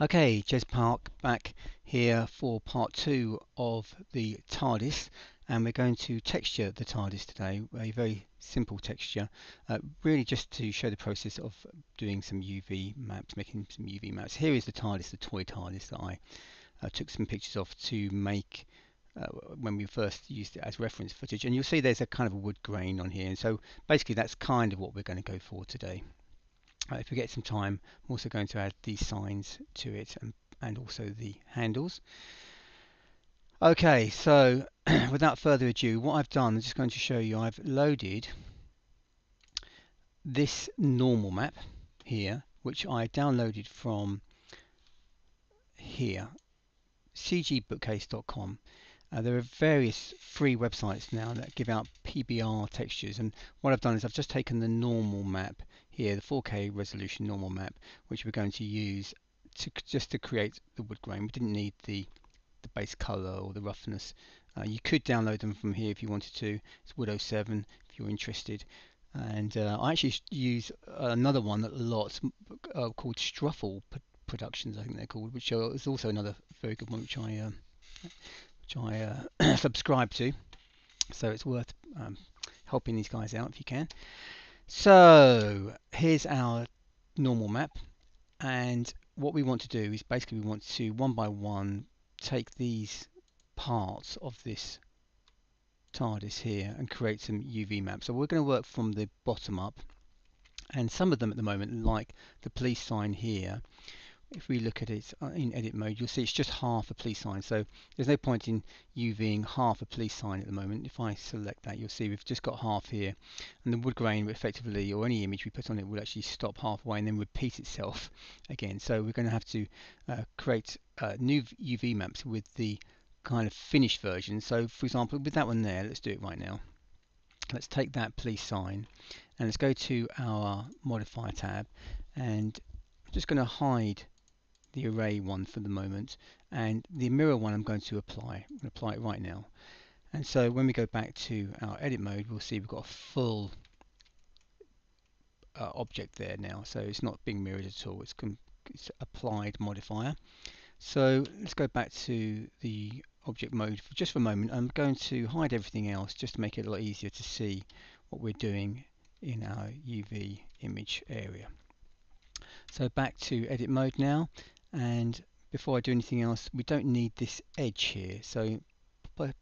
Okay, Jez Park back here for part 2 of the Tardis, and we're going to texture the Tardis today, a very simple texture, really just to show the process of doing some UV maps, making some UV maps. Here is the Tardis, the toy Tardis that I took some pictures of to make when we first used it as reference footage, and you'll see there's a kind of a wood grain on here, and so basically that's kind of what we're going to go for today. If we get some time, I'm also going to add these signs to it and also the handles. Okay, so without further ado, what I've done, I'm just going to show you, I've loaded this normal map here, which I downloaded from here, cgbookcase.com. There are various free websites now that give out PBR textures, and what I've done is I've just taken the normal map here, the 4K resolution normal map, which we're going to use just to create the wood grain. We didn't need the base color or the roughness. You could download them from here if you wanted to. It's Wood 07 if you're interested. And I actually use another one a lot called Struffle Productions, I think they're called, which is also another very good one, which I subscribe to, so it's worth helping these guys out if you can. So here's our normal map, and what we want to do is basically we want to one by one take these parts of this TARDIS here and create some UV maps. So we're going to work from the bottom up, and some of them at the moment, like the police sign here, if we look at it in edit mode, you'll see it's just half a police sign, so there's no point in UVing half a police sign at the moment. If I select that, you'll see we've just got half here, and the wood grain effectively, or any image we put on it, will actually stop halfway and then repeat itself again. So we're going to have to create new UV maps with the kind of finished version. So for example, with that one there, let's do it right now. Let's take that police sign and let's go to our modifier tab, and I'm just going to hide the array one for the moment, and the mirror one I'm going to apply. I'm going to apply it right now. And so when we go back to our edit mode, we'll see we've got a full object there now. So it's not being mirrored at all. It's applied modifier. So let's go back to the object mode for just for a moment. I'm going to hide everything else just to make it a lot easier to see what we're doing in our UV image area. So back to edit mode now, and before I do anything else, we don't need this edge here, so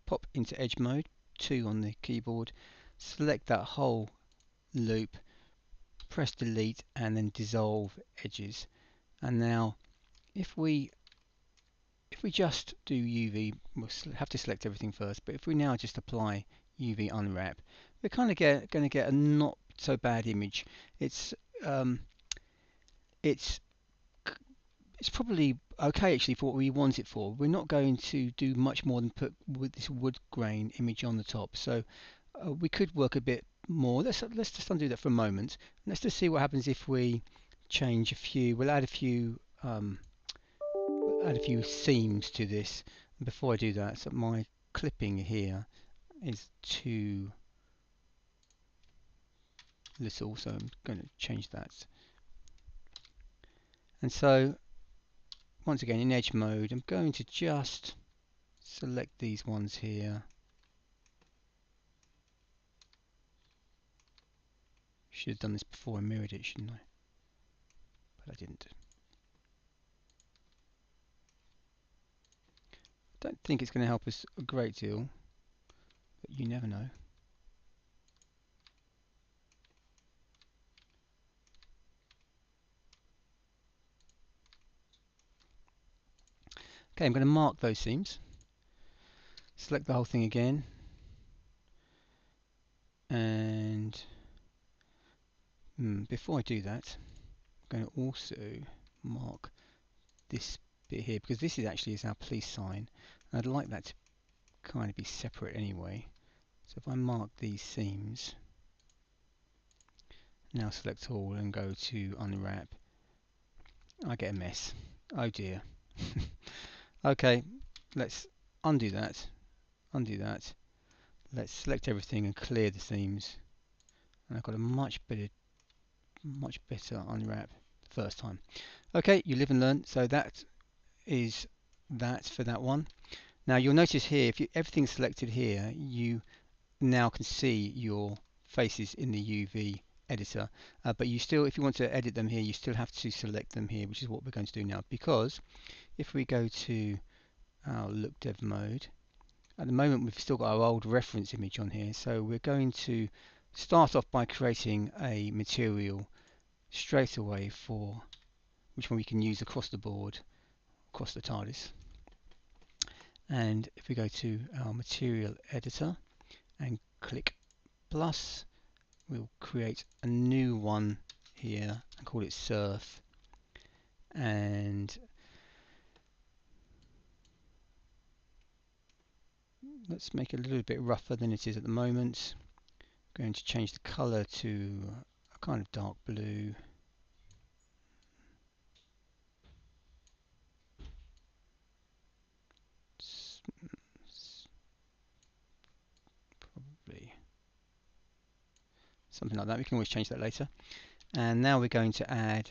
pop into edge mode, 2 on the keyboard, select that whole loop, press delete, and then dissolve edges. And now if we just do UV, we'll have to select everything first, but if we now just apply UV unwrap, we're kind of going to get a not so bad image. It's probably okay actually for what we want it for. We're not going to do much more than put with this wood grain image on the top, so we could work a bit more. Let's just undo that for a moment. Let's just see what happens if we change a few. We'll add a few seams to this. And before I do that, so my clipping here is too little, so I'm going to change that. And so once again in edge mode, I'm going to just select these ones here. Should have done this before I mirrored it, shouldn't I? But I didn't. Don't think it's going to help us a great deal, but you never know. Okay, I'm going to mark those seams. Select the whole thing again, and before I do that, I'm going to also mark this bit here, because this is actually our police sign, and I'd like that to kind of be separate anyway. So if I mark these seams, now select all and go to unwrap, I get a mess. Oh dear. Okay, let's undo that. Let's select everything and clear the seams, and I've got a much better unwrap the first time. Okay, you live and learn. So that is that for that one. Now you'll notice here, if everything's selected here, you now can see your faces in the UV editor. But you still, if you want to edit them here, you still have to select them here, which is what we're going to do now. Because if we go to our look dev mode, at the moment we've still got our old reference image on here. So we're going to start off by creating a material straight away for which one we can use across the board, across the Tardis. And if we go to our material editor and click plus, we'll create a new one here and call it surf, and let's make it a little bit rougher than it is at the moment. I'm going to change the color to a kind of dark blue. Probably something like that. We can always change that later. And now we're going to add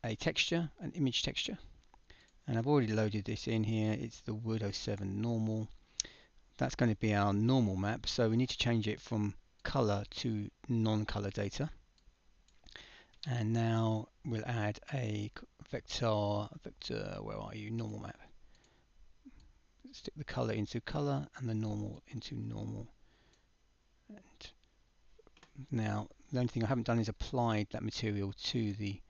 a texture, an image texture. And I've already loaded this in here. It's the Wood 07 normal. That's going to be our normal map. So we need to change it from color to non-color data. And now we'll add a vector, where are you? Normal map. Stick the color into color and the normal into normal. And now the only thing I haven't done is applied that material to the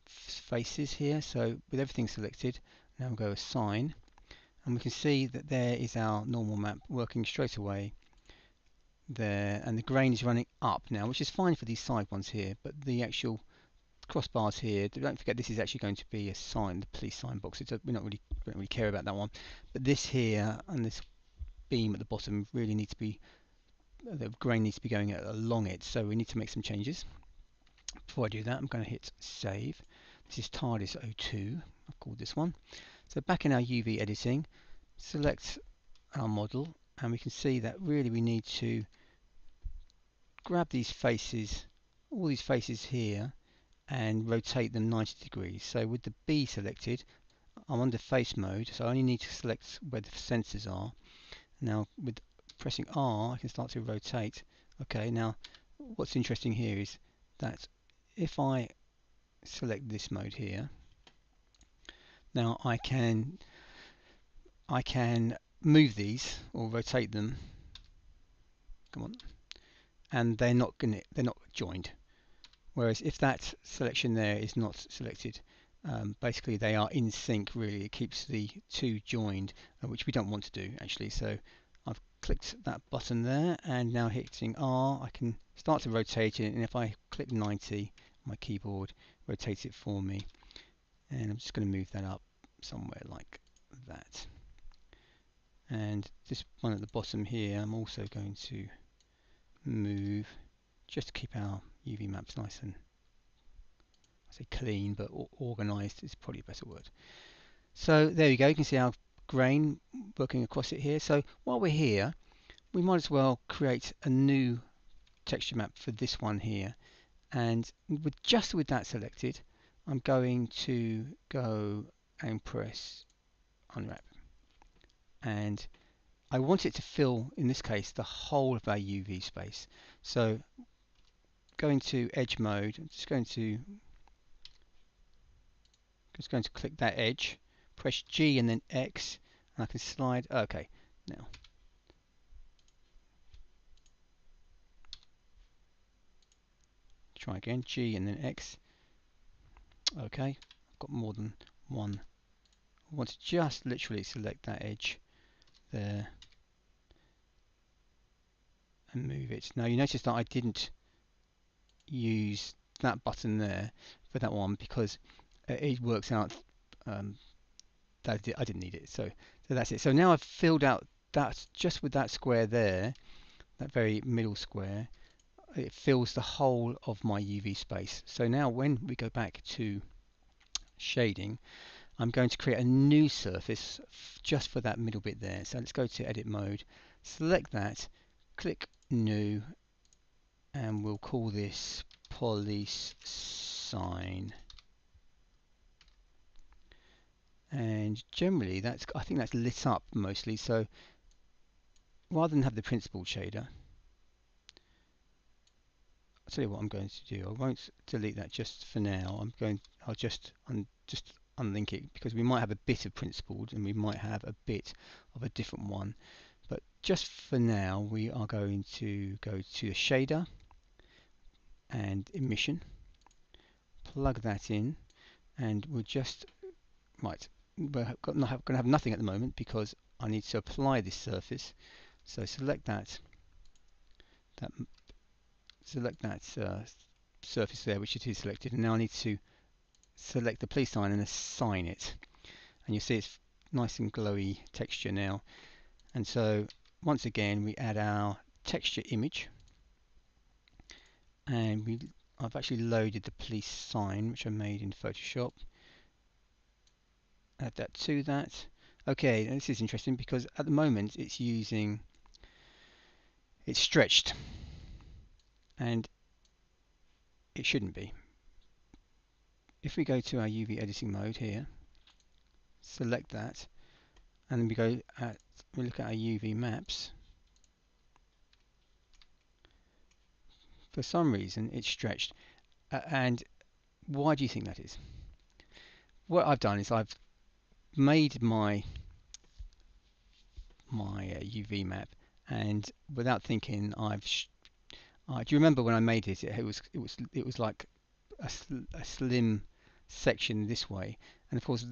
faces here. So with everything selected, now we'll go assign, and we can see that there is our normal map working straight away there, and the grain is running up now, which is fine for these side ones here, but the actual crossbars here, don't forget this is actually going to be a sign, the police sign box. We don't really care about that one, but this here and this beam at the bottom really need to be, the grain needs to be going along it, so we need to make some changes. Before I do that, I'm going to hit save. This is Tardis 02, I've called this one. So back in our UV editing, select our model, and we can see that really we need to grab these faces, all these faces here, and rotate them 90 degrees. So with the B selected, I'm under face mode, so I only need to select where the sensors are. Now with pressing R, I can start to rotate. Okay, now what's interesting here is that if I select this mode here, now I can move these or rotate them. Come on, and they're not joined. Whereas if that selection there is not selected, basically they are in sync. Really, it keeps the two joined, which we don't want to do actually. So I've clicked that button there, and now hitting R, I can start to rotate it. And if I click 90, my keyboard rotates it for me. And I'm just going to move that up somewhere like that. And this one at the bottom here, I'm also going to move just to keep our UV maps nice and, I say clean, but organized is probably a better word. So there you go, you can see our grain working across it here. So while we're here, we might as well create a new texture map for this one here. And just with that selected, I'm going to go and press unwrap. And I want it to fill, in this case, the whole of our UV space. So going to edge mode, I'm just going to click that edge, press G and then X, and I can slide. Okay, now try again, G and then X. Okay, I've got more than one. I want to just literally select that edge there and move it. Now you notice that I didn't use that button there for that one because it works out that I didn't need it. So that's it. So now I've filled out that just with that square there, that very middle square, it fills the whole of my UV space. So now when we go back to shading, I'm going to create a new surface just for that middle bit there. So let's go to edit mode, select that, click new, and we'll call this police sign. and generally I think that's lit up mostly. So rather than have the principled shader, I'll tell you what I'm going to do. I won't delete that just for now. I'll just unlink it, because we might have a bit of principled and we might have a bit of a different one. But just for now, we are going to go to the shader and emission, plug that in, and we're just we're going to have nothing at the moment because I need to apply this surface. So select that surface there, which it is selected, and now I need to select the police sign and assign it, and you see it's nice and glowy texture now. And so once again we add our texture image, and I've actually loaded the police sign which I made in Photoshop. Add that to that. Okay, and this is interesting because at the moment it's stretched, and it shouldn't be. If we go to our UV editing mode here, select that, and then we look at our UV maps, for some reason it's stretched. And why do you think that is? What I've done is I've made my UV map, and without thinking do you remember when I made it? It was like a slim section this way, and of course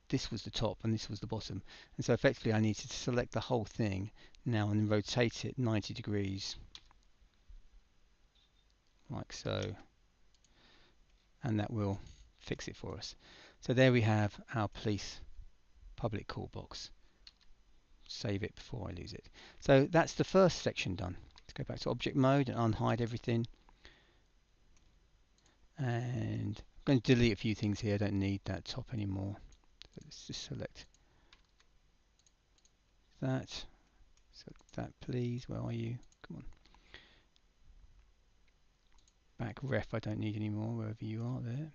this was the top and this was the bottom, and so effectively I needed to select the whole thing now and rotate it 90 degrees like so, and that will fix it for us. So there we have our police public call box. Save it before I lose it. So that's the first section done. Let's go back to object mode and unhide everything. And I'm going to delete a few things here. I don't need that top anymore. So let's just select that. Select that, please. Where are you? Come on. Back ref I don't need anymore, wherever you are there.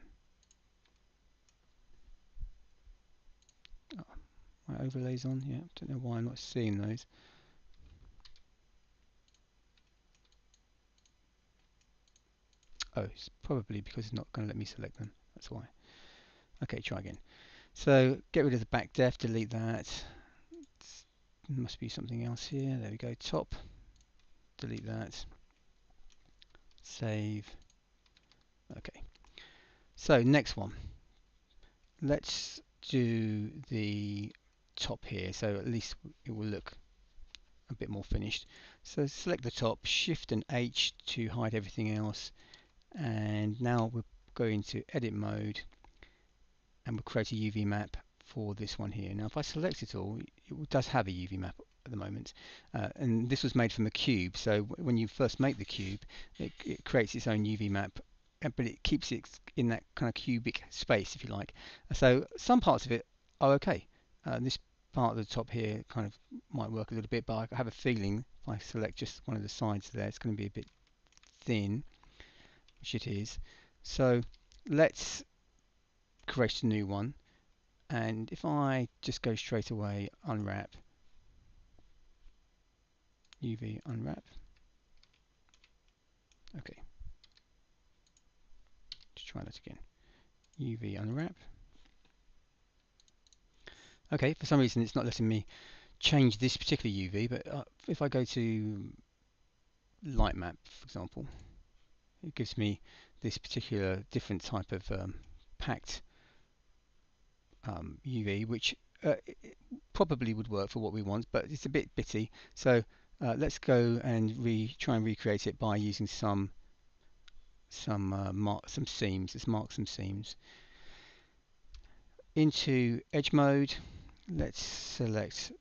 Oh, my overlays on, yeah. Don't know why I'm not seeing those. Oh, it's probably because it's not going to let me select them. That's why. Okay, try again. So get rid of the back def, delete that. Must be something else here. There we go. Top. Delete that. Save. Okay. So next one. Let's do the top here, so at least it will look a bit more finished. So select the top, Shift and H to hide everything else, and now we're going to edit mode, and we'll create a UV map for this one here. Now if I select it all, it does have a UV map at the moment, and this was made from a cube, so when you first make the cube it creates its own UV map, but it keeps it in that kind of cubic space, if you like. So some parts of it are okay. This part of the top here kind of might work a little bit, but I have a feeling if I select just one of the sides there, it's going to be a bit thin, which it is. So let's create a new one, and if I just go straight away, unwrap, UV unwrap. Okay, let's try that again. UV unwrap. Okay, for some reason it's not letting me change this particular UV, but if I go to light map, for example, it gives me this particular different type of packed UV, which probably would work for what we want, but it's a bit bitty. So let's go and try and recreate it by using some seams. Let's mark some seams. Into edge mode, let's select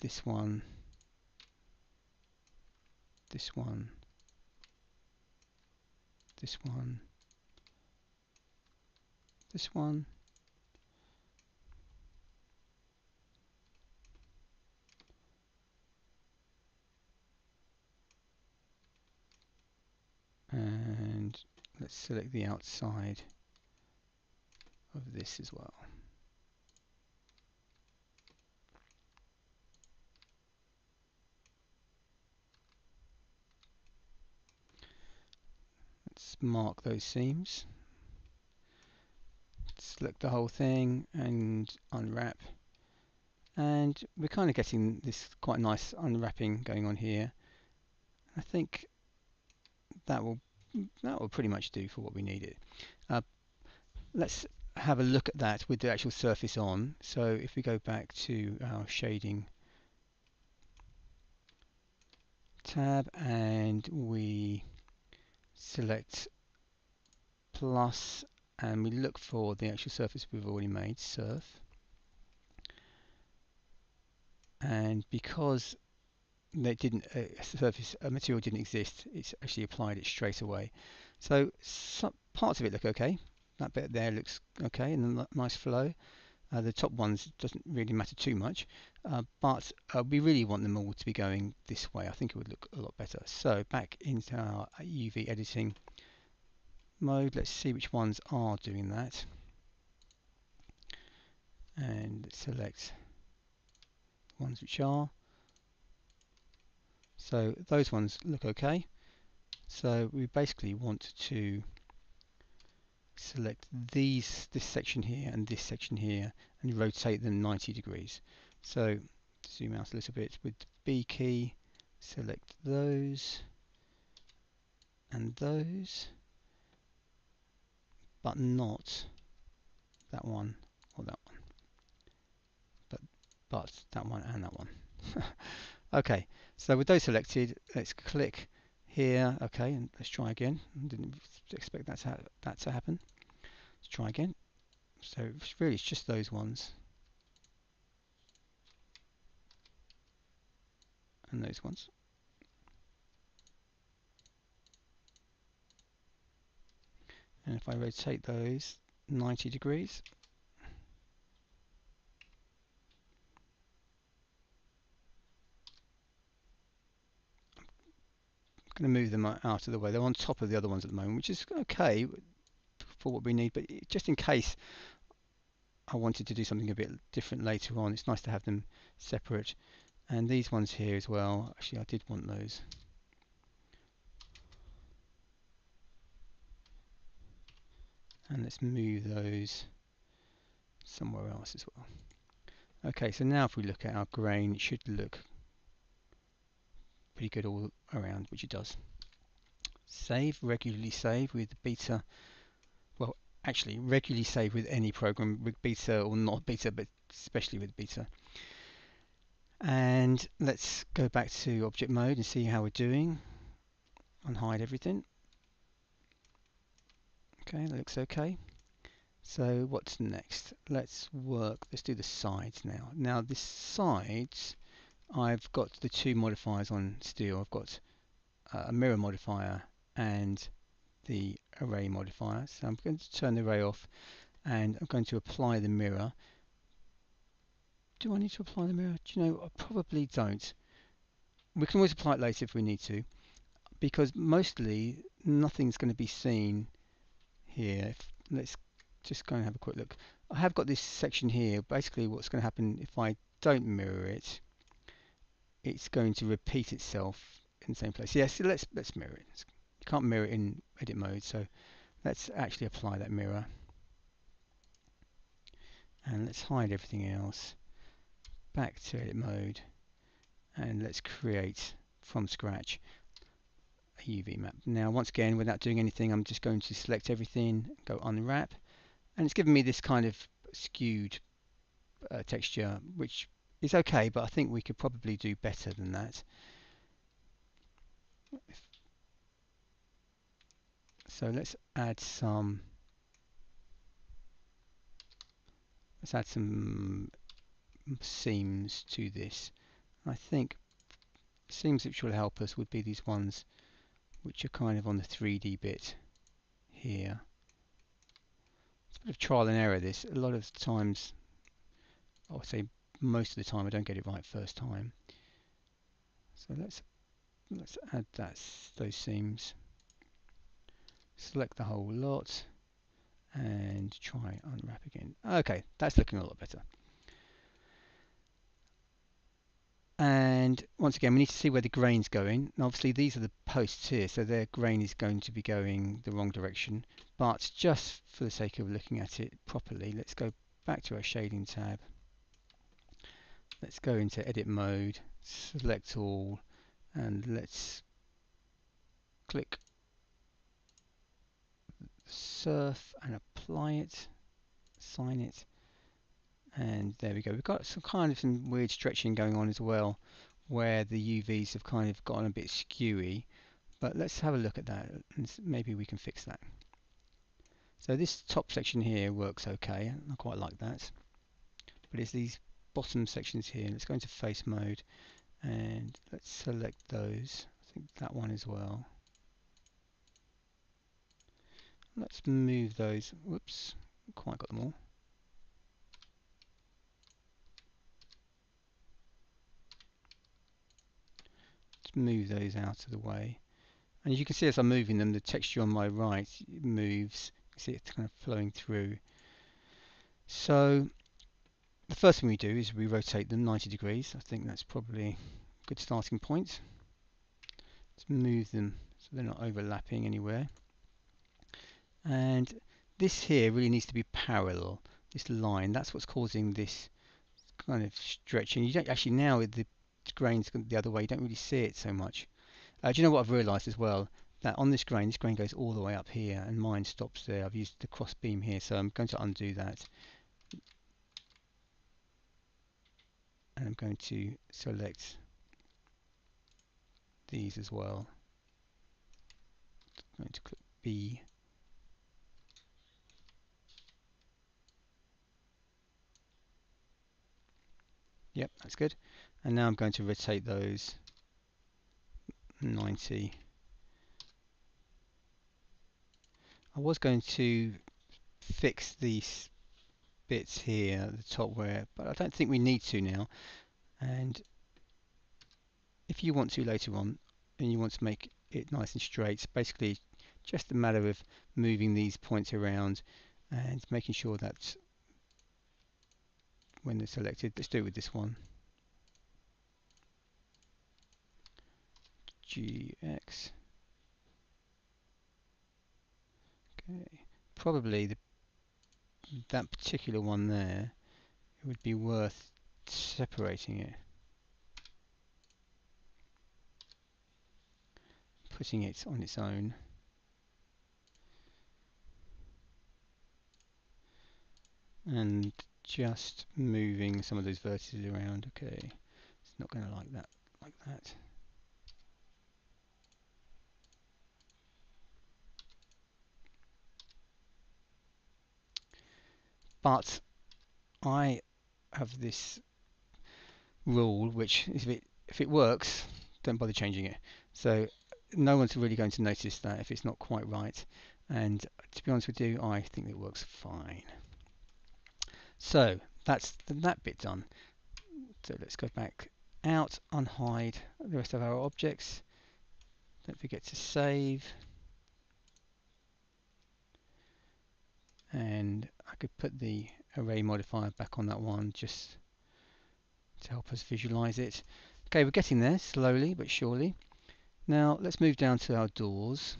this one, this one, this one, this one, and let's select the outside of this as well. Let's mark those seams. Select the whole thing and unwrap. And we're kind of getting this quite nice unwrapping going on here. I think that will pretty much do for what we needed. Let's have a look at that with the actual surface on. So if we go back to our shading tab and we select plus and we look for the actual surface we've already made, surf, and because they didn't a material didn't exist, it's actually applied it straight away. So some parts of it look okay. That bit there looks okay, and a nice flow. The top ones doesn't really matter too much, but we really want them all to be going this way. I think it would look a lot better. So back into our UV editing mode, let's see which ones are doing that, and select ones which are. So those ones look okay. So we basically want to select this section here and this section here and rotate them 90 degrees. So zoom out a little bit with the B key, select those and those, but not that one or that one, but that one and that one. Okay, so with those selected, let's click here. Okay, and let's try again. Didn't expect that to happen. Let's try again. So really, it's just those ones and those ones. And if I rotate those 90 degrees, I'm going to move them out of the way. They're on top of the other ones at the moment, which is okay for what we need, but just in case I wanted to do something a bit different later on, it's nice to have them separate. And these ones here as well, actually I did want those. And let's move those somewhere else as well. Okay, so now if we look at our grain, it should look pretty good all around, which it does. Save, regularly save with beta. Well, actually, regularly save with any program, with beta or not beta, but especially with beta. And let's go back to object mode and see how we're doing. Unhide everything. Okay, that looks okay. So what's next? Let's do the sides now. Now the sides, I've got the two modifiers on still. I've got a mirror modifier and the array modifier. So I'm going to turn the array off and I'm going to apply the mirror. Do I need to apply the mirror? Do you know, I probably don't. We can always apply it later if we need to, because mostly nothing's going to be seen here. Let's just go and have a quick look. I have got this section here. Basically what's going to happen if I don't mirror it, it's going to repeat itself in the same place. Yeah, so let's mirror it. You can't mirror it in edit mode, so let's actually apply that mirror. And let's hide everything else. Back to edit mode. And let's create from scratch a UV map. Now once again, without doing anything, I'm just going to select everything, go unwrap, and it's given me this kind of skewed texture, which is okay, but I think we could probably do better than that. So let's add some seams to this. I think seams which will help us would be these ones which are kind of on the 3D bit here. It's a bit of trial and error this. A lot of times, I would say most of the time, I don't get it right first time. So let's add those seams. Select the whole lot and try unwrap again. Okay, that's looking a lot better. And once again, we need to see where the grain's going. Now, obviously, these are the posts here, so their grain is going to be going the wrong direction. But just for the sake of looking at it properly, let's go back to our shading tab. Let's go into edit mode, select all, and let's click surf and apply it, sign it, and there we go. We've got some weird stretching going on as well, where the UVs have kind of gotten a bit skewy, but let's have a look at that and maybe we can fix that. So this top section here works okay, I quite like that, but it's these bottom sections here. Let's go into face mode and let's select those. I think that one as well. Let's move those. Whoops, quite got them all. Let's move those out of the way. And as you can see, as I'm moving them, the texture on my right moves. You see it kind of flowing through. So the first thing we do is we rotate them 90 degrees. I think that's probably a good starting point. Let's move them so they're not overlapping anywhere. And this here really needs to be parallel. This line, that's what's causing this kind of stretching. You don't actually, now with the grain's the other way, you don't really see it so much. Do you know what I've realised as well? That on this grain goes all the way up here and mine stops there. I've used the cross beam here, so I'm going to undo that. And I'm going to select these as well. I'm going to click B. Yep, that's good. And now I'm going to rotate those 90. I was going to fix these bits here at the top but I don't think we need to now. And if you want to later on and you want to make it nice and straight, it's basically just a matter of moving these points around and making sure that when they're selected, let's do it with this one, GX. Okay, probably that particular one there, it would be worth separating it, putting it on its own. And just moving some of those vertices around. Okay, it's not going to like that. But I have this rule, which is if it works, don't bother changing it. So no one's really going to notice that if it's not quite right. And to be honest with you, I think it works fine. So that's that bit done. So let's go back out, unhide the rest of our objects. Don't forget to save. And I could put the array modifier back on that one just to help us visualize it. Okay, we're getting there slowly but surely. Now let's move down to our doors.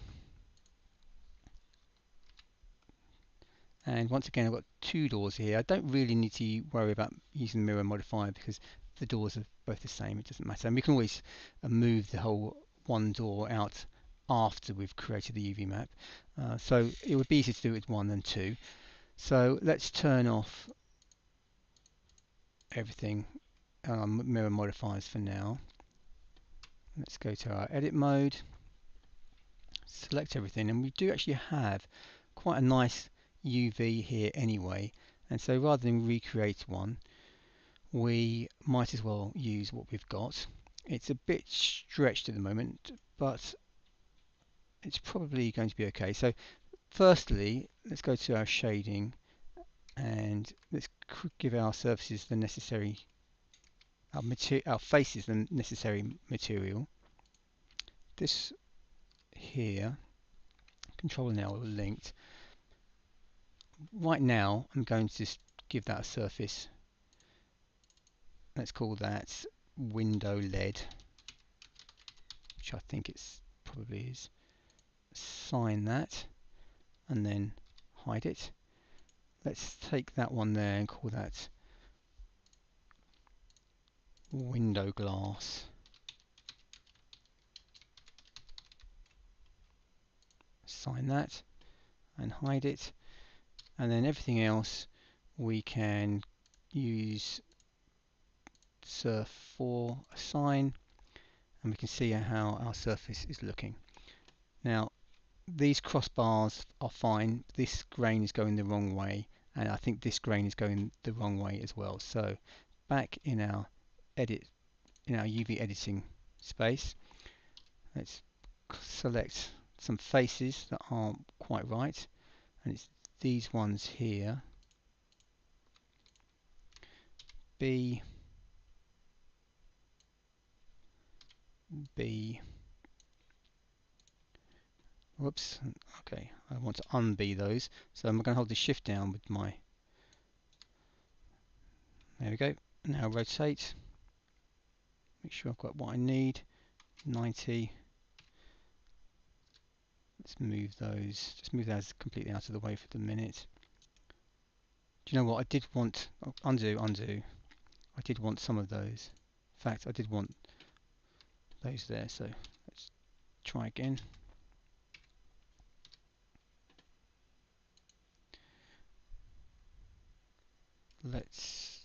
And once again, I've got two doors here. I don't really need to worry about using mirror modifier because the doors are both the same. It doesn't matter. And we can always move the whole one door out after we've created the UV map. So it would be easier to do it with one than two. So let's turn off everything, mirror modifiers for now. Let's go to our edit mode, select everything, and we do actually have quite a nice UV here anyway, and so rather than recreate one, we might as well use what we've got. It's a bit stretched at the moment, but it's probably going to be okay. So firstly, let's go to our shading and let's give our surfaces the necessary, our faces the necessary material. This here, control now linked. Right now I'm going to give that a surface. Let's call that window lead, which I think it's probably is. Assign that and then hide it. Let's take that one there and call that window glass. Assign that and hide it, and then everything else we can use surf for assign, and we can see how our surface is looking. Now these crossbars are fine. This grain is going the wrong way, and I think this grain is going the wrong way as well. So back in our UV editing space, let's select some faces that aren't quite right, and it's these ones here. B, whoops, okay, I want to unB those, so I'm going to hold the shift down with my, there we go. Now rotate, make sure I've got what I need, 90. Let's move those, just move those completely out of the way for the minute. Do you know what, I did want, undo, I did want some of those. In fact, I did want those there, so let's try again. Let's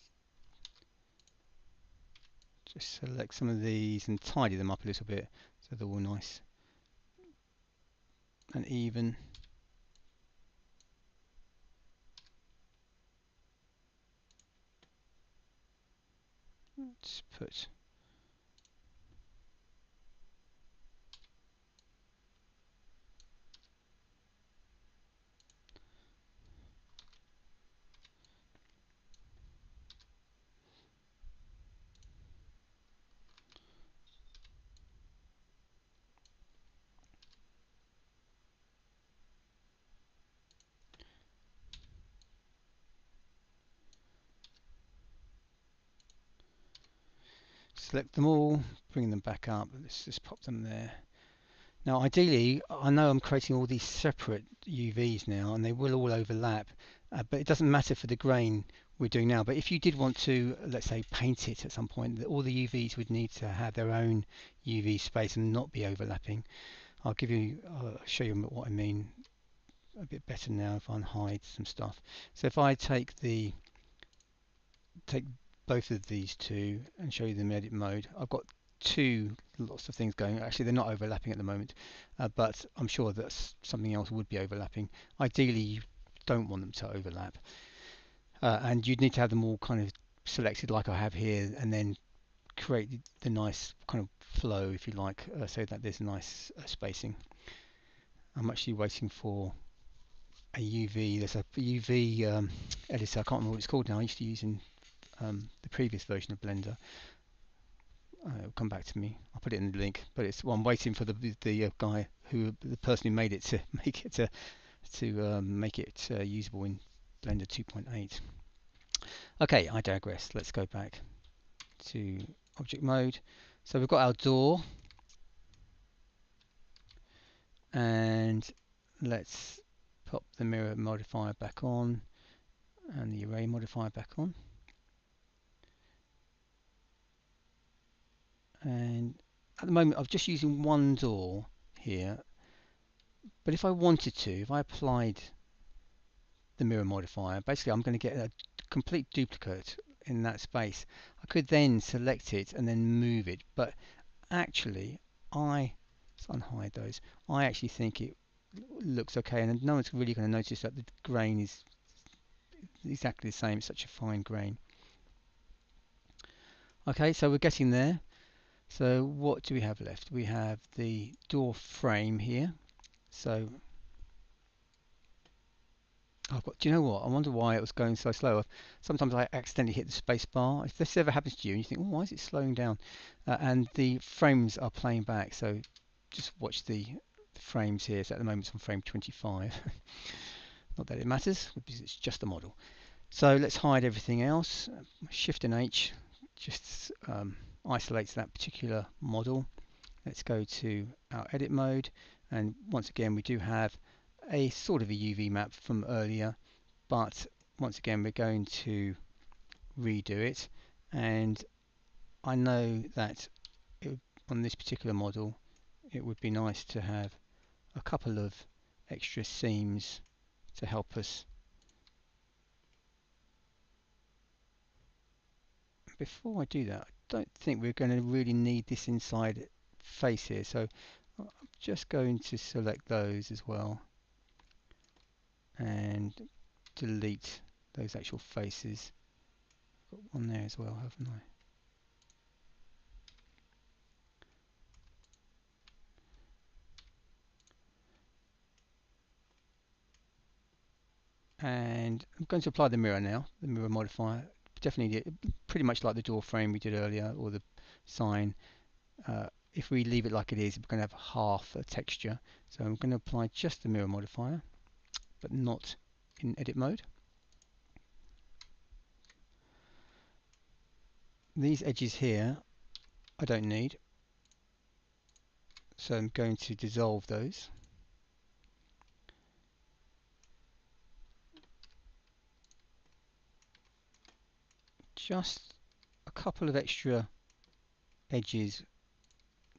just select some of these and tidy them up a little bit so they're all nice and even. Let's put select them all, bring them back up. Let's just pop them there. Now ideally, I know I'm creating all these separate UVs now and they will all overlap, but it doesn't matter for the grain we're doing now. But if you did want to, let's say, paint it at some point, all the UVs would need to have their own UV space and not be overlapping. I'll show you what I mean a bit better now if I unhide some stuff. So if I take both of these two and show you them in edit mode, I've got lots of things going. Actually, they're not overlapping at the moment, but I'm sure that something else would be overlapping. Ideally, you don't want them to overlap, and you'd need to have them all kind of selected like I have here, and then create the nice kind of flow, if you like, so that there's a nice spacing. I'm actually waiting for a UV. There's a UV editor. I can't remember what it's called now. I used to use in the previous version of Blender. It'll come back to me. I'll put it in the link. But I'm waiting for the guy the person who made it to make it usable in Blender 2.8. Okay, I digress. Let's go back to object mode. So we've got our door, and let's pop the mirror modifier back on and the array modifier back on. And at the moment I'm just using one door here, but if I wanted to, if I applied the mirror modifier, basically I'm going to get a complete duplicate in that space. I could then select it and then move it, but actually let's unhide those. I actually think it looks okay, and no one's really going to notice that the grain is exactly the same. It's such a fine grain. Okay, so we're getting there. So what do we have left? We have the door frame here. So do you know what? I wonder why it was going so slow. Sometimes I accidentally hit the space bar. If this ever happens to you and you think, oh, why is it slowing down? And the frames are playing back. So just watch the frames here. So at the moment it's on frame 25. Not that it matters, because it's just a model. So let's hide everything else. Shift and H just isolates that particular model. Let's go to our edit mode, and once again we do have a sort of a UV map from earlier, but once again we're going to redo it. And I know that on this particular model it would be nice to have a couple of extra seams to help us. Before I do that, I don't think we're going to really need this inside face here, so I'm just going to select those as well and delete those actual faces. Got one there as well, haven't I? And I'm going to apply the mirror now, the mirror modifier. Definitely pretty much like the door frame we did earlier, or the sign. If we leave it like it is, we're going to have half a texture. So I'm going to apply just the mirror modifier, but not in edit mode. These edges here I don't need, so I'm going to dissolve those. Just a couple of extra edges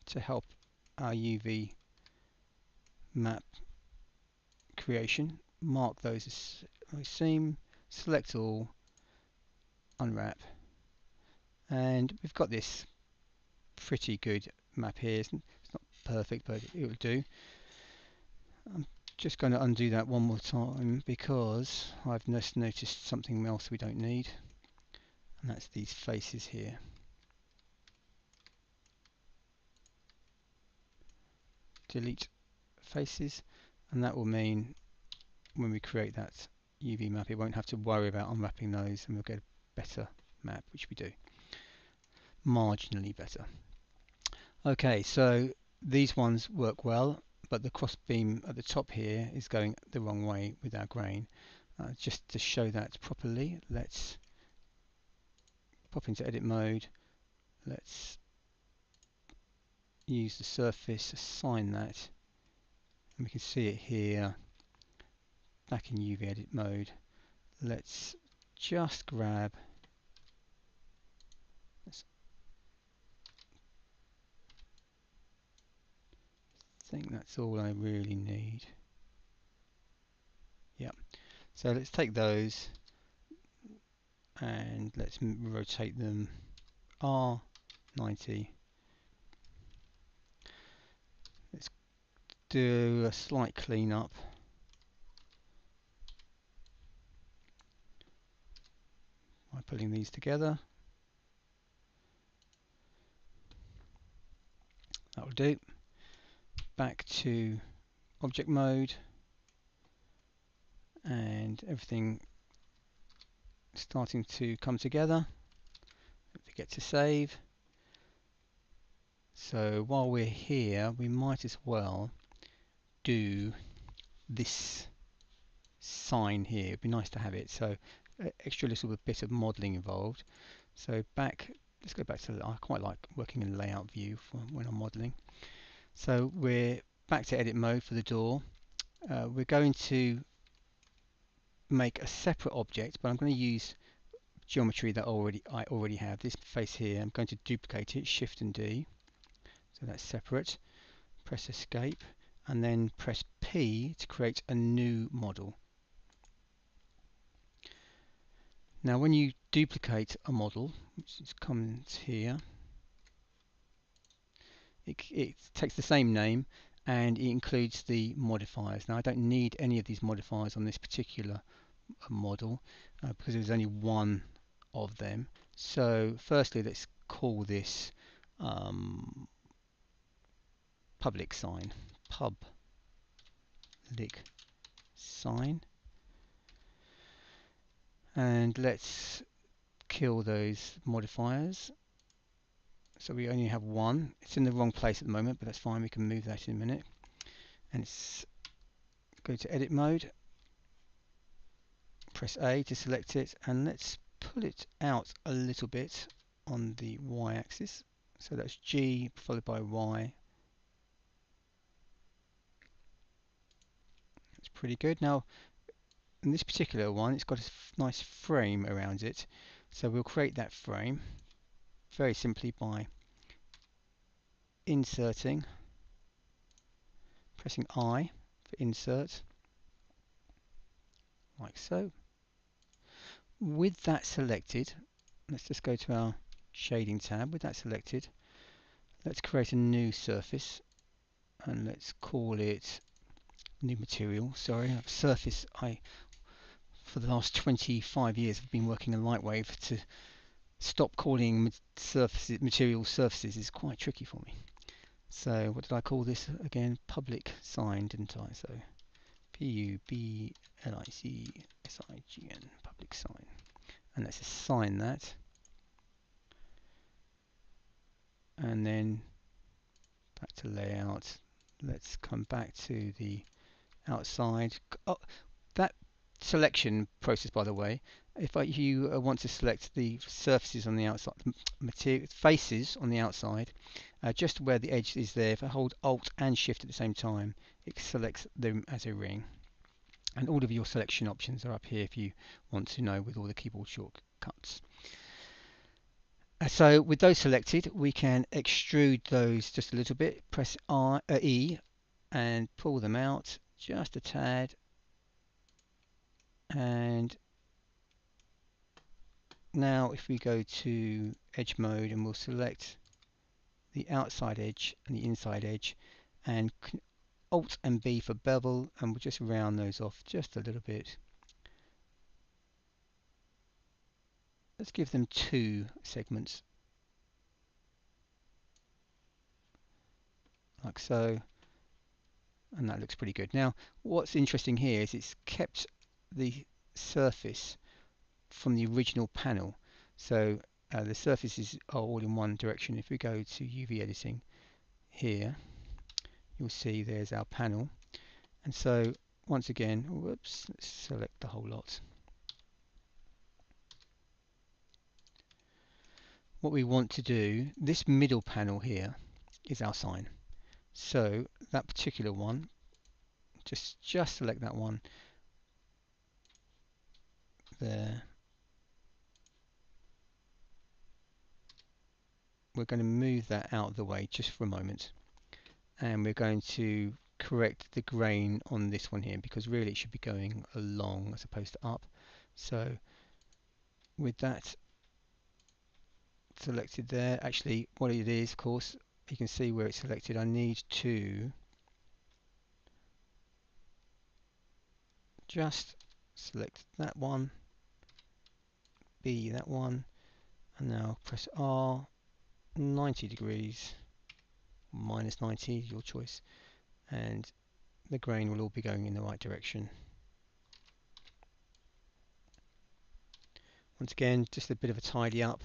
to help our UV map creation. Mark those as seam, select all, unwrap, and we've got this pretty good map here. It's not perfect, but it will do. I'm just going to undo that one more time because I've just noticed something else we don't need, and that's these faces here. Delete faces, and that will mean when we create that UV map it won't have to worry about unwrapping those, and we'll get a better map, which we do. Marginally better. Okay, so these ones work well, but the cross beam at the top here is going the wrong way with our grain. Just to show that properly, let's pop into edit mode. Let's use the surface, assign that, and we can see it here back in UV edit mode. Let's just grab this. I think that's all I really need. Yep. So let's take those and let's rotate them R90. Let's do a slight cleanup. By putting these together. That will do. Back to object mode, and everything starting to come together. Don't forget to save. So while we're here, we might as well do this sign here. It'd be nice to have it. So extra little bit of modeling involved. So let's go back to, I quite like working in layout view for when I'm modeling. So we're back to edit mode for the door. We're going to make a separate object, but I'm going to use geometry that I already have. This face here, I'm going to duplicate it, Shift and D, so that's separate. Press escape and then press P to create a new model. Now when you duplicate a model, which comes here, it takes the same name and it includes the modifiers. Now I don't need any of these modifiers on this particular model because there's only one of them. So firstly let's call this public sign, public sign, and let's kill those modifiers. So we only have one. It's in the wrong place at the moment, but that's fine, we can move that in a minute. And go to edit mode, press A to select it, and let's pull it out a little bit on the Y-axis. So that's G followed by Y. It's pretty good. Now, in this particular one, it's got a nice frame around it. So we'll create that frame very simply by inserting, pressing I for insert, like so. With that selected, let's just go to our shading tab. With that selected, let's create a new surface and let's call it new material. Sorry, surface. For the last 25 years, I've been working in Lightwave. To stop calling material surfaces is quite tricky for me. So what did I call this again? Public sign, didn't I? So Publicsign, public sign. And let's assign that. And then back to layout. Let's come back to the outside. Oh, that selection process, by the way, if you want to select the surfaces on the outside, material faces on the outside, just where the edge is there, if I hold Alt and Shift at the same time, it selects them as a ring. And all of your selection options are up here if you want to know with all the keyboard shortcuts. So with those selected, we can extrude those just a little bit. Press E and pull them out just a tad. And now if we go to edge mode, and we'll select the outside edge and the inside edge, and Alt and B for bevel, and we'll just round those off just a little bit. Let's give them 2 segments, like so, and that looks pretty good. Now what's interesting here is it's kept the surface from the original panel, so the surfaces are all in one direction. If we go to UV editing here, you'll see there's our panel, and so once again, whoops, let's select the whole lot. What we want to do, this middle panel here is our sign, so that particular one, just select that one there. We're going to move that out of the way just for a moment, and we're going to correct the grain on this one here, because really it should be going along as opposed to up. So with that selected there, actually what it is, of course, you can see where it's selected. I need to just select that one, B that one, and now press R, 90 degrees, minus 90, your choice, and the grain will all be going in the right direction. Once again, just a bit of a tidy up.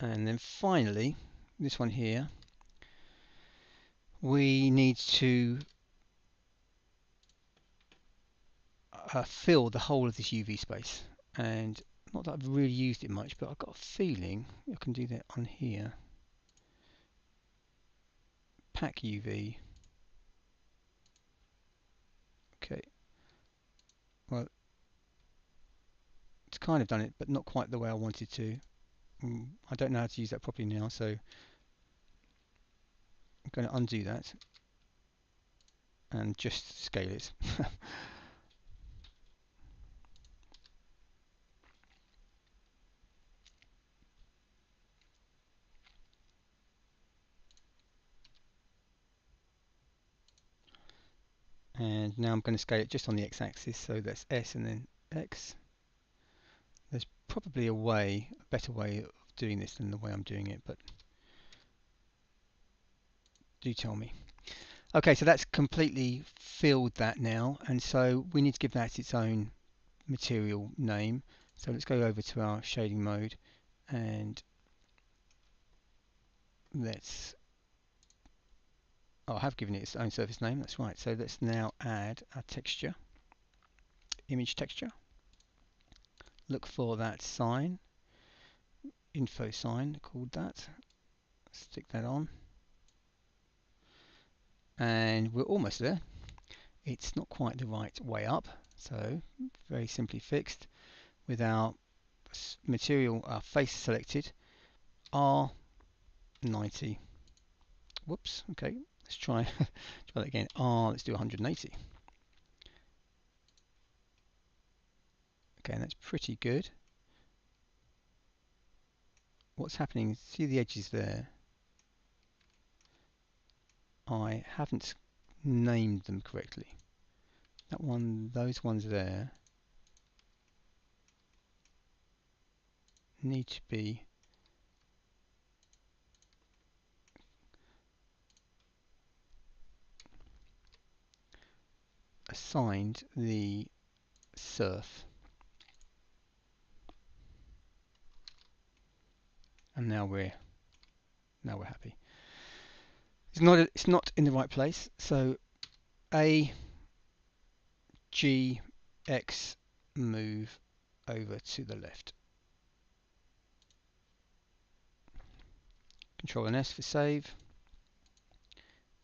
And then finally, this one here, we need to fill the whole of this UV space. And not that I've really used it much, but I've got a feeling I can do that on here. Pack UV. Okay. Well, it's kind of done it, but not quite the way I wanted to. I don't know how to use that properly now, so I'm going to undo that and just scale it. And now I'm going to scale it just on the x-axis, so that's S and then X. There's probably a better way of doing this than the way I'm doing it, but do tell me. Okay, so that's completely filled that now, and so we need to give that its own material name. So let's go over to our shading mode, and let's, I have given it its own surface name, that's right. So let's now add our texture. image texture, look for that sign, info sign called that, stick that on, and we're almost there. It's not quite the right way up, so very simply fixed with our material, our face selected, R90. Whoops, okay, let's try that again. Let's do 180. Okay, and that's pretty good. What's happening, see the edges there? I haven't named them correctly. That one, those ones there need to be assigned the surf. And now we're happy. It's not in the right place. So A, G, X, move over to the left. Control and S for save.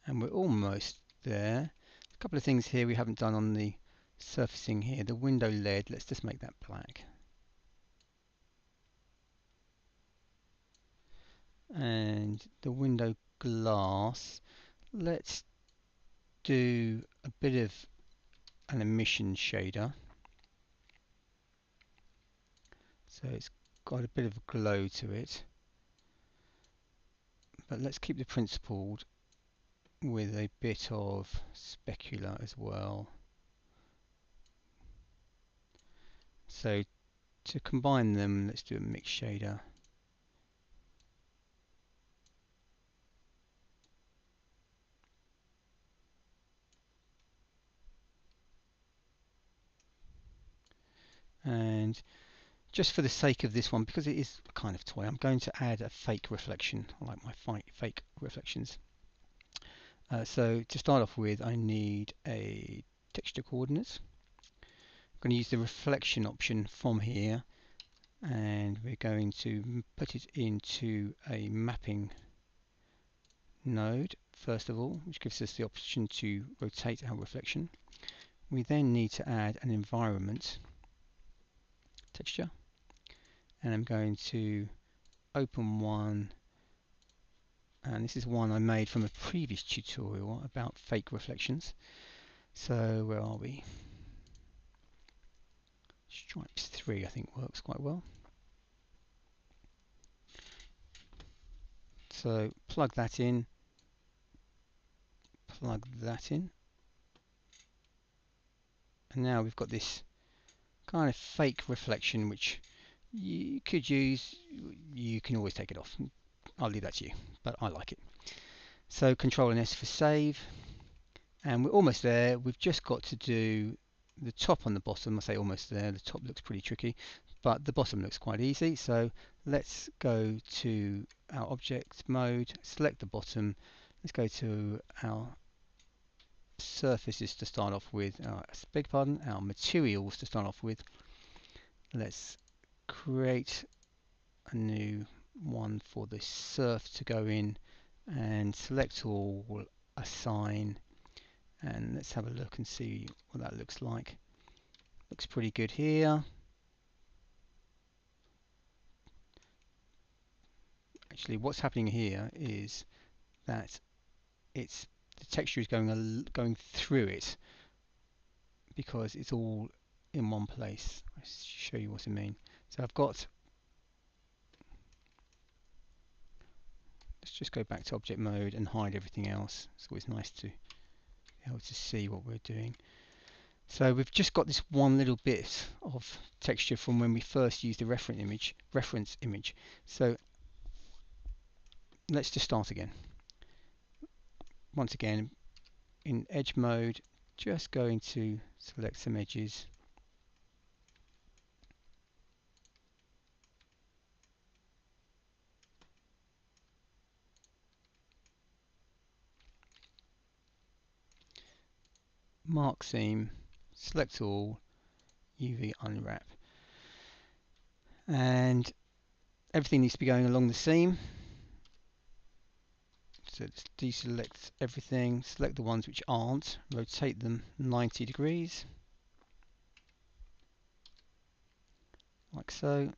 And we're almost there. A couple of things here we haven't done on the surfacing here. The window lead, let's just make that black. And the window glass, let's do a bit of an emission shader. So it's got a bit of a glow to it. But let's keep the principled with a bit of specular as well. So to combine them, let's do a mix shader. And just for the sake of this one, because it is a kind of toy, I'm going to add a fake reflection. I like my fake reflections. So to start off with, I need a texture coordinates. I'm going to use the reflection option from here, and we're going to put it into a mapping node first of all, which gives us the option to rotate our reflection. We then need to add an environment texture, and I'm going to open one, and this is one I made from a previous tutorial about fake reflections. So where are we? Stripes 3 I think works quite well. So plug that in, and now we've got this kind of fake reflection which you could use. You can always take it off. I'll leave that to you, but I like it. So Control and S for save, and we're almost there. We've just got to do the top on the bottom. I say almost there. The top looks pretty tricky, but the bottom looks quite easy. So let's go to our object mode, select the bottom. Let's go to our surfaces to start off with. Beg pardon, our materials to start off with. Let's create a new one for the surf to go in, and select all, assign, and let's have a look and see what that looks like. Looks pretty good here. Actually, what's happening here is that the texture is going through it because it's all in one place. I'll show you what I mean. So I've got, let's just go back to object mode and hide everything else. It's always nice to be able to see what we're doing. So we've just got this one little bit of texture from when we first used the reference image. So let's just start again. Once again, in edge mode, just going to select some edges. Mark seam, select all, UV unwrap. And everything needs to be going along the seam. So let's deselect everything, select the ones which aren't, rotate them 90 degrees, like so.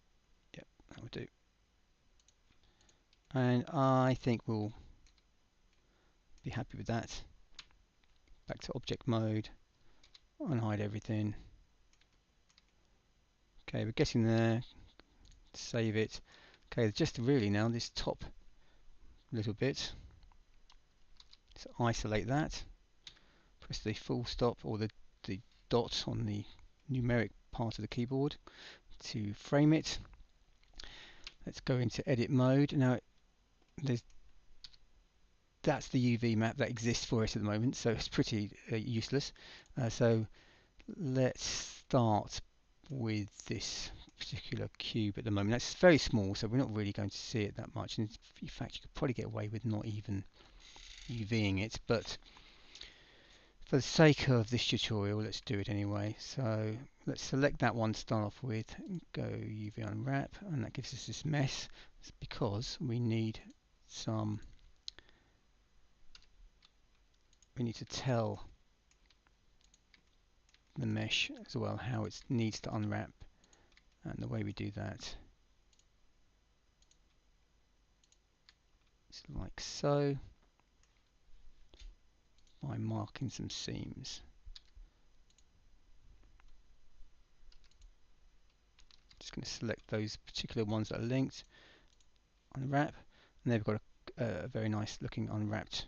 Yep, that will do. And I think we'll be happy with that. Back to object mode, unhide everything. Okay, we're getting there. Save it. Okay, just really now this top little bit. So isolate that. Press the full stop or the dot on the numeric part of the keyboard to frame it. Let's go into edit mode. Now that's the UV map that exists for us at the moment, so it's pretty useless. So let's start with this particular cube at the moment. That's very small, so we're not really going to see it that much. And in fact, you could probably get away with not even UVing it, but for the sake of this tutorial, let's do it anyway. So let's select that one to start off with, go UV unwrap, and that gives us this mess. It's because we need to tell the mesh as well how it needs to unwrap, and the way we do that is like so, by marking some seams. Just going to select those particular ones that are linked, unwrap, and they've got a very nice looking unwrapped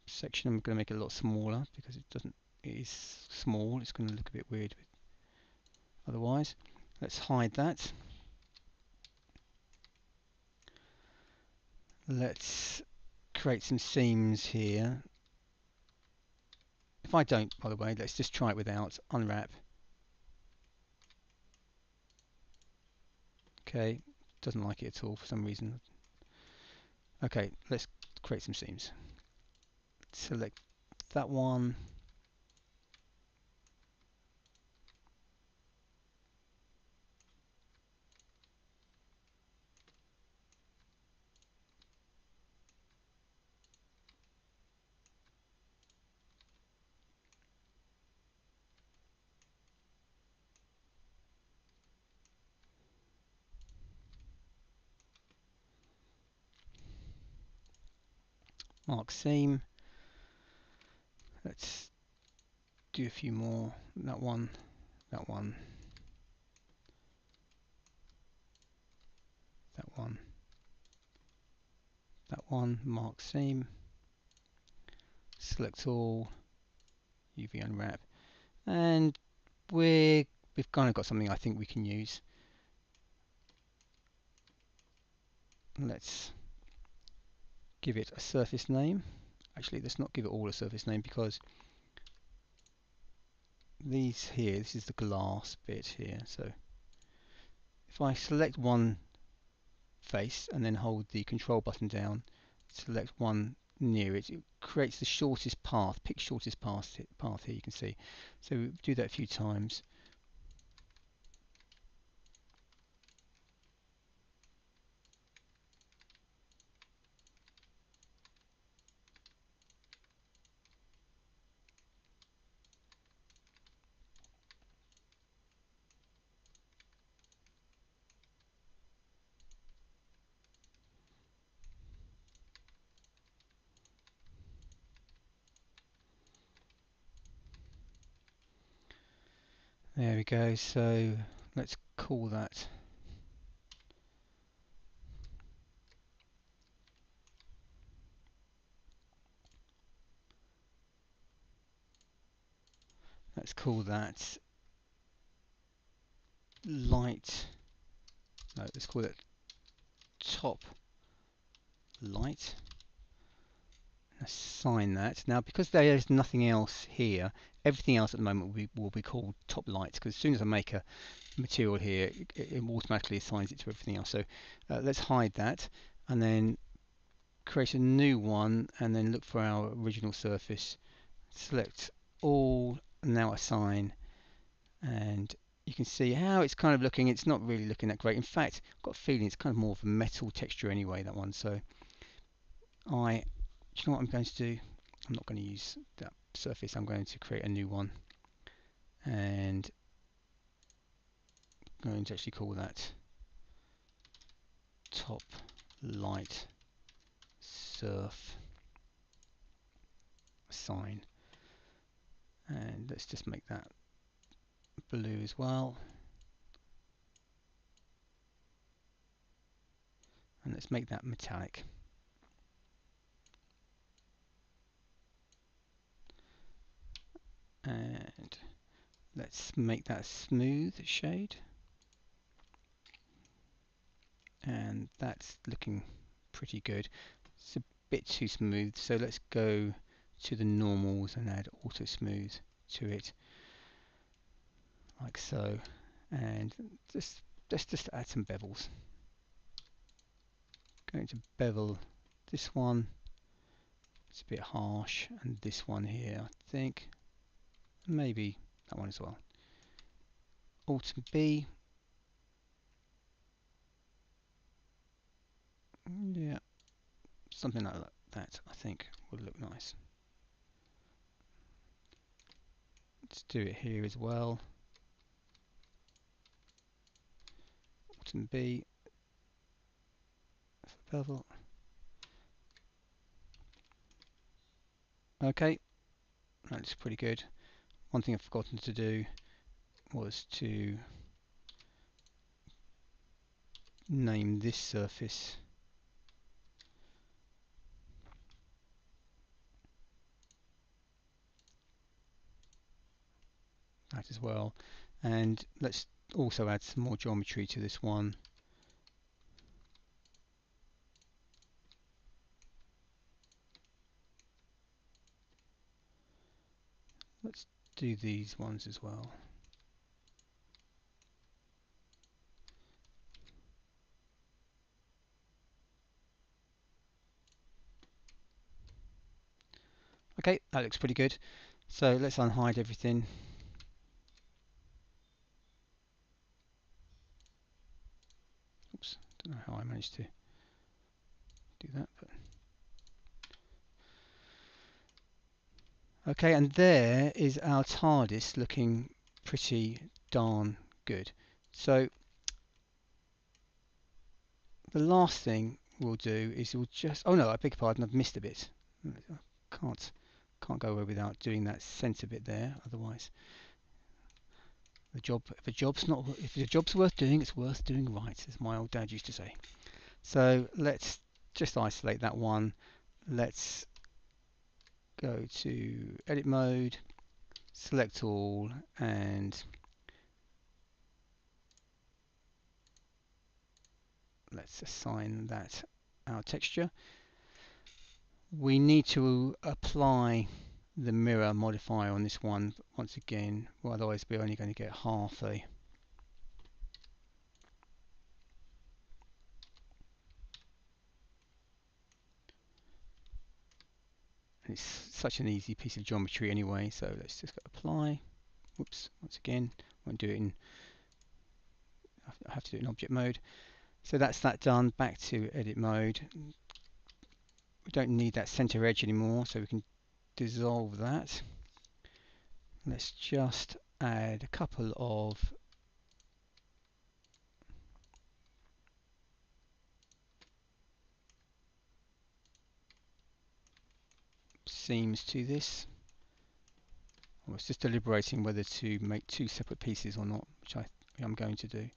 section. I'm going to make it a lot smaller because it is small. It's going to look a bit weird otherwise. Let's hide that. Let's create some seams here. If I don't, by the way, let's just try it without unwrap. Okay, doesn't like it at all for some reason. Okay, let's create some seams. Select that one. Mark seam. Let's do a few more. That one, that one, that one, that one. Mark seam. Select all. UV unwrap, and we've kind of got something I think we can use. Let's give it a surface name. Actually, let's not give it all a surface name, because these here, this is the glass bit here. So if I select one face and then hold the control button down, select one near it, it creates the shortest path. Pick shortest path here, you can see. So do that a few times. There we go. So let's call that light. No, let's call it top light. Assign that. Now, because there is nothing else here, everything else at the moment will be called top light, because as soon as I make a material here, it automatically assigns it to everything else. So let's hide that, and then create a new one, and then look for our original surface. Select all, now a sign, and you can see how it's kind of looking. It's not really looking that great. In fact, I've got a feeling it's kind of more of a metal texture anyway, that one. So do you know what I'm going to do? I'm not going to use that surface. I'm going to create a new one, and I'm going to actually call that top light surf sign, and let's just make that blue as well, and let's make that metallic. And let's make that smooth shade, and that's looking pretty good. It's a bit too smooth, so let's go to the normals and add auto smooth to it, like so. And let's just add some bevels. Going to bevel this one. It's a bit harsh, and this one here, I think maybe that one as well. Alt B. Yeah, something like that I think would look nice. Let's do it here as well. Alt B. Bevel. Okay, that looks pretty good. One thing I've forgotten to do was to name this surface. That as well. And let's also add some more geometry to this one. Let's do these ones as well. Okay, that looks pretty good. So let's unhide everything. Oops, don't know how I managed to do that, but okay, and there is our Tardis looking pretty darn good. So the last thing we'll do is we'll just, oh no, I beg your pardon, I've missed a bit. I can't go away without doing that centre bit there, otherwise if the job's worth doing, it's worth doing right, as my old dad used to say. So let's just isolate that one. Let's go to edit mode, select all, and let's assign that our texture. We need to apply the mirror modifier on this one once again, well, otherwise we're only going to get half a it's such an easy piece of geometry anyway, so let's just go apply. Whoops, once again, won't do it in, I have to do it in object mode. So that's that done. Back to edit mode. We don't need that center edge anymore, so we can dissolve that. Let's just add a couple of seams to this. I was just deliberating whether to make two separate pieces or not, which I'm going to do.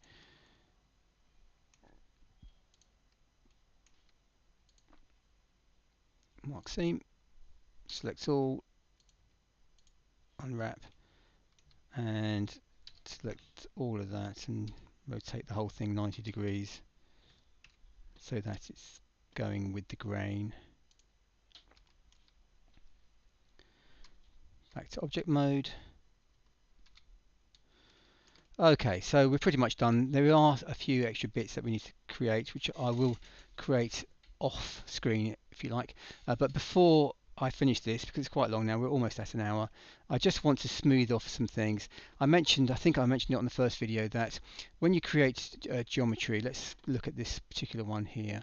Mark seam, select all, unwrap, and select all of that and rotate the whole thing 90 degrees so that it's going with the grain. Back to object mode. Okay, so we're pretty much done. There are a few extra bits that we need to create, which I will create off screen if you like. But before I finished this because it's quite long now. We're almost at an hour. I just want to smooth off some things. I think I mentioned it on the first video, that when you create geometry, let's look at this particular one here.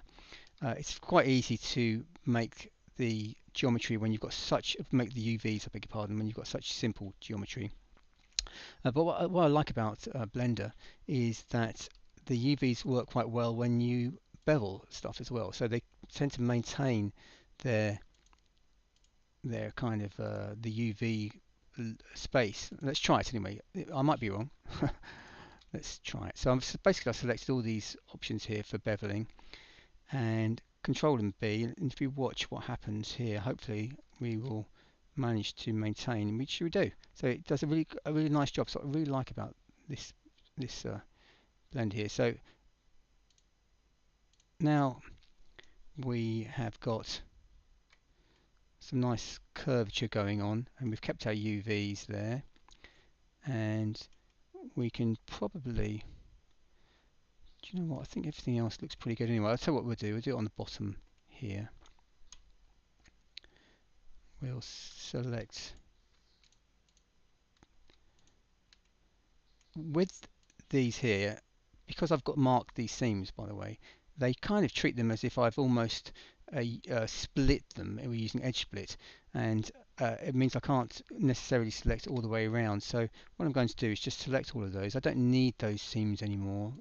It's quite easy to make the geometry when you've got make the UVs, I beg your pardon, when you've got such simple geometry. But what I like about Blender is that the UVs work quite well when you bevel stuff as well. So they tend to maintain their kind of the UV space. Let's try it anyway. I might be wrong. Let's try it. So basically I selected all these options here for beveling, and Control and B, and if you watch what happens here, hopefully we will manage to maintain, which we do. So it does a really nice job. So what I really like about this blend here. So now we have got some nice curvature going on, and we've kept our UVs there, and we can probably, do you know what, I think everything else looks pretty good anyway. I'll tell you what we'll do it on the bottom here. We'll select, with these here, because I've got marked these seams, by the way, they kind of treat them as if I've almost split them. We're using edge split, and it means I can't necessarily select all the way around. So what I'm going to do is just select all of those. I don't need those seams anymore,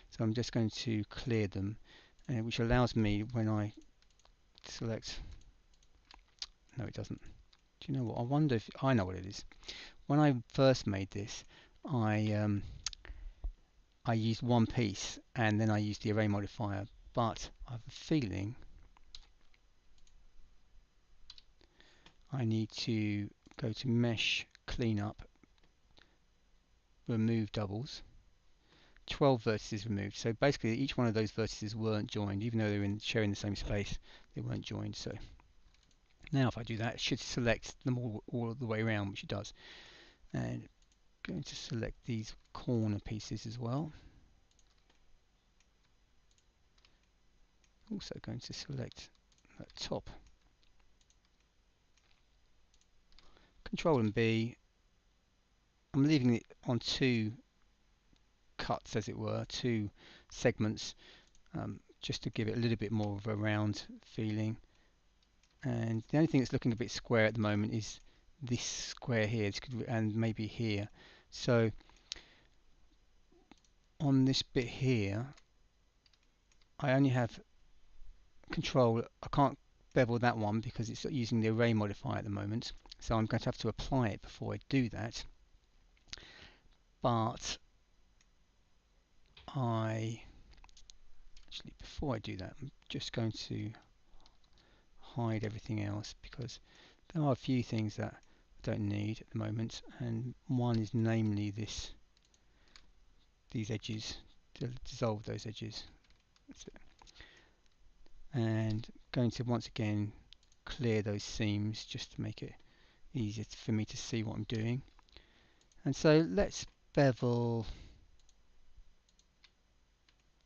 so I'm just going to clear them, which allows me, when I select, no it doesn't. Do you know what, I wonder if I know what it is. When I first made this, I used one piece and then I used the array modifier, but I have a feeling I need to go to Mesh, Cleanup, Remove Doubles, 12 vertices removed. So basically each one of those vertices weren't joined, even though they were sharing the same space, they weren't joined. So now if I do that, it should select them all the way around, which it does. And I'm going to select these corner pieces as well. Also going to select that top. Control and B. I'm leaving it on two cuts, as it were, two segments, just to give it a little bit more of a round feeling. And the only thing that's looking a bit square at the moment is this square here, and maybe here. So on this bit here, I only have control. I can't bevel that one because it's using the array modifier at the moment, so I'm going to have to apply it before I do that. But before I do that, I'm just going to hide everything else, because there are a few things that I don't need at the moment, and one is namely these edges, to dissolve those edges. That's it. And going to once again clear those seams just to make it easier for me to see what I'm doing. And so let's bevel.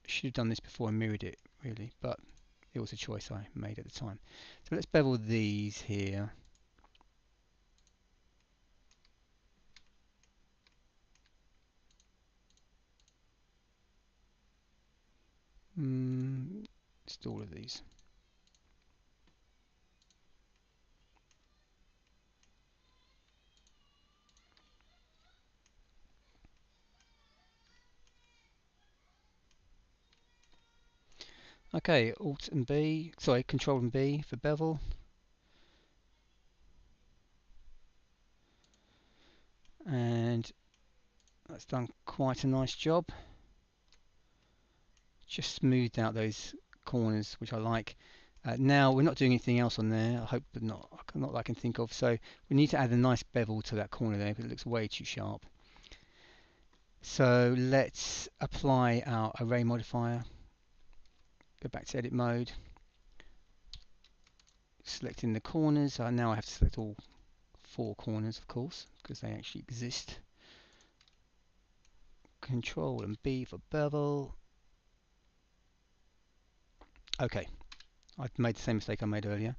I should have done this before I mirrored it really, but it was a choice I made at the time. So let's bevel these here. Just all of these. Okay, Alt and B, sorry, Control and B for bevel. And that's done quite a nice job. Just smoothed out those corners, which I like. Now we're not doing anything else on there. I hope not that I can think of. So we need to add a nice bevel to that corner there, because it looks way too sharp. So let's apply our array modifier. Go back to edit mode. Selecting the corners. Now I have to select all 4 corners, of course, because they actually exist. Control and B for bevel. Okay, I've made the same mistake I made earlier.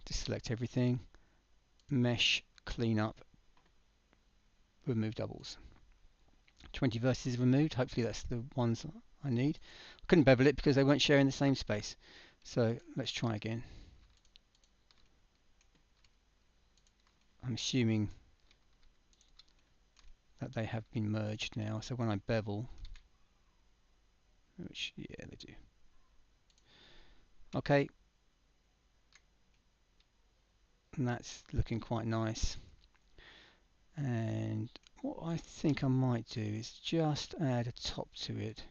Just select everything, mesh, clean up, remove doubles. 20 vertices removed. Hopefully that's the ones I need. I couldn't bevel it because they weren't sharing the same space. So let's try again. I'm assuming that they have been merged now. So when I bevel, which, yeah, they do. Okay. And that's looking quite nice. And what I think I might do is just add a top to it.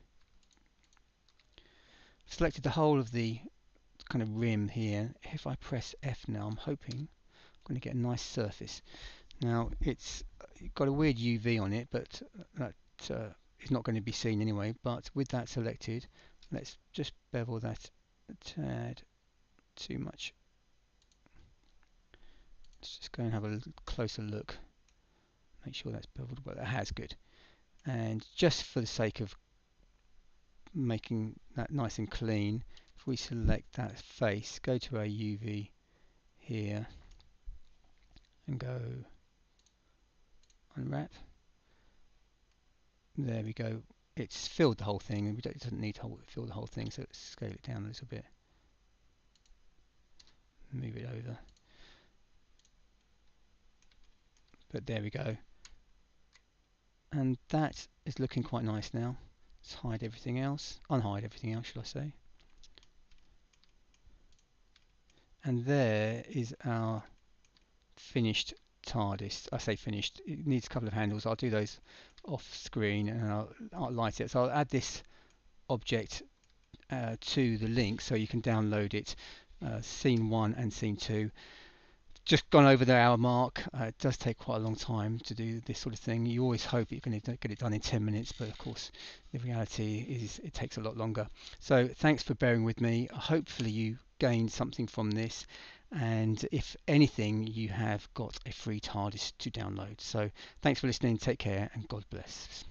Selected the whole of the kind of rim here. If I press F now, I'm hoping I'm going to get a nice surface. Now it's got a weird UV on it, but that is not going to be seen anyway. But with that selected, let's just bevel that a tad too much. Let's just go and have a closer look. Make sure that's beveled, but that has good. And just for the sake of making that nice and clean, if we select that face, go to our UV here and go unwrap. There we go. It's filled the whole thing, and it doesn't need to fill the whole thing, so let's scale it down a little bit. Move it over. But there we go. And that is looking quite nice now. Let's hide everything else. Unhide everything else, should I say. And there is our finished Tardis. I say finished, it needs a couple of handles. I'll do those off screen and I'll light it. So I'll add this object to the link so you can download it, scene 1 and scene 2. Just gone over the hour mark. It does take quite a long time to do this sort of thing. You always hope you're going to get it done in 10 minutes, but of course the reality is it takes a lot longer. So thanks for bearing with me. Hopefully you gained something from this, and if anything, you have got a free Tardis to download. So thanks for listening, take care, and God bless.